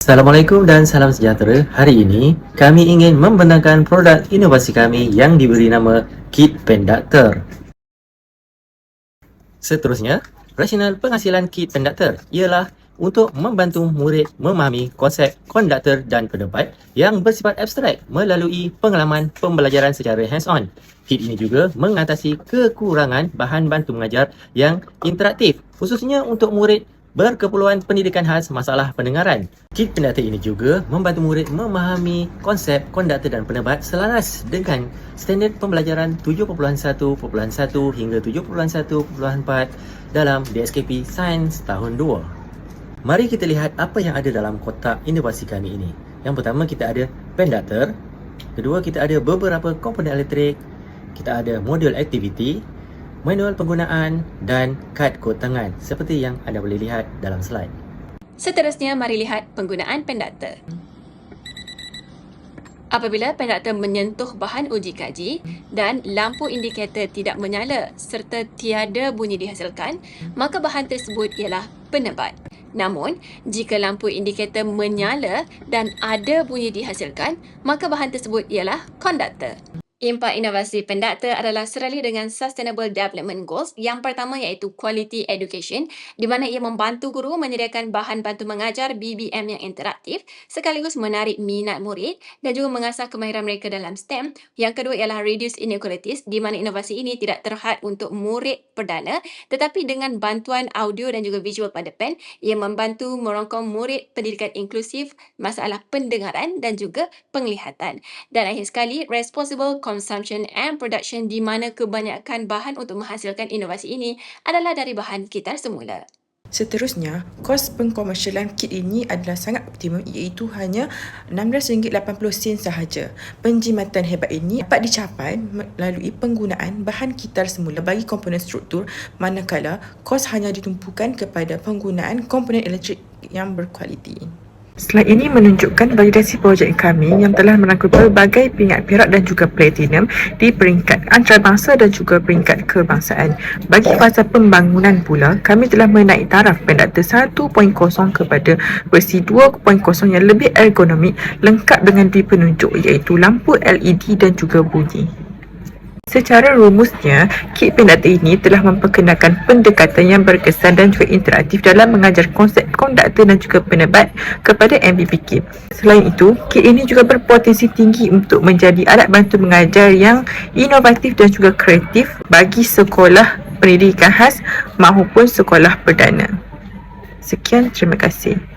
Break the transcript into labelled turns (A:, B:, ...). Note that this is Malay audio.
A: Assalamualaikum dan salam sejahtera. Hari ini kami ingin membentangkan produk inovasi kami yang diberi nama Kit Penductor. Seterusnya, rasional penghasilan Kit Penductor ialah untuk membantu murid memahami konsep konduktor dan penebat yang bersifat abstrak melalui pengalaman pembelajaran secara hands-on. Kit ini juga mengatasi kekurangan bahan bantu mengajar yang interaktif, khususnya untuk murid berkeperluan pendidikan khas masalah pendengaran. Kit Penductor ini juga membantu murid memahami konsep konduktor dan penebat selaras dengan standard pembelajaran 7.1.1 hingga 7.1.4 dalam DSKP Sains tahun 2. Mari kita lihat apa yang ada dalam kotak inovasi kami ini. Yang pertama, kita ada Penductor. Kedua, kita ada beberapa komponen elektrik. Kita ada modul aktiviti, manual penggunaan dan kad kod tangan seperti yang anda boleh lihat dalam slide.
B: Seterusnya, mari lihat penggunaan penduktor. Apabila penduktor menyentuh bahan uji kaji dan lampu indikator tidak menyala serta tiada bunyi dihasilkan, maka bahan tersebut ialah penebat. Namun, jika lampu indikator menyala dan ada bunyi dihasilkan, maka bahan tersebut ialah konduktor. Impak inovasi penduktor adalah serali dengan Sustainable Development Goals. Yang pertama iaitu Quality Education, di mana ia membantu guru menyediakan bahan bantu mengajar BBM yang interaktif sekaligus menarik minat murid dan juga mengasah kemahiran mereka dalam STEM. Yang kedua ialah Reduce Inequalities, di mana inovasi ini tidak terhad untuk murid perdana, tetapi dengan bantuan audio dan juga visual pada pen, ia membantu merongkong murid pendidikan inklusif, masalah pendengaran dan juga penglihatan. Dan akhir sekali, Responsible Consumption and Production, di mana kebanyakan bahan untuk menghasilkan inovasi ini adalah dari bahan kitar semula.
C: Seterusnya, kos pengkomersialan kit ini adalah sangat optimum, iaitu hanya RM16.80 sahaja. Penjimatan hebat ini dapat dicapai melalui penggunaan bahan kitar semula bagi komponen struktur, manakala kos hanya ditumpukan kepada penggunaan komponen elektrik yang berkualiti. Slide ini menunjukkan validasi projek kami yang telah merangkul pelbagai peringkat perak dan juga platinum di peringkat antarabangsa dan juga peringkat kebangsaan. Bagi fasa pembangunan pula, kami telah menaik taraf penduktor 1.0 kepada versi 2.0 yang lebih ergonomik, lengkap dengan dui penunjuk iaitu lampu LED dan juga bunyi. Secara rumusnya, kit penduktor ini telah memperkenalkan pendekatan yang berkesan dan juga interaktif dalam mengajar konsep konduktor dan juga penebat kepada MPPK. Selain itu, kit ini juga berpotensi tinggi untuk menjadi alat bantu mengajar yang inovatif dan juga kreatif bagi sekolah pendidikan khas maupun sekolah perdana. Sekian, terima kasih.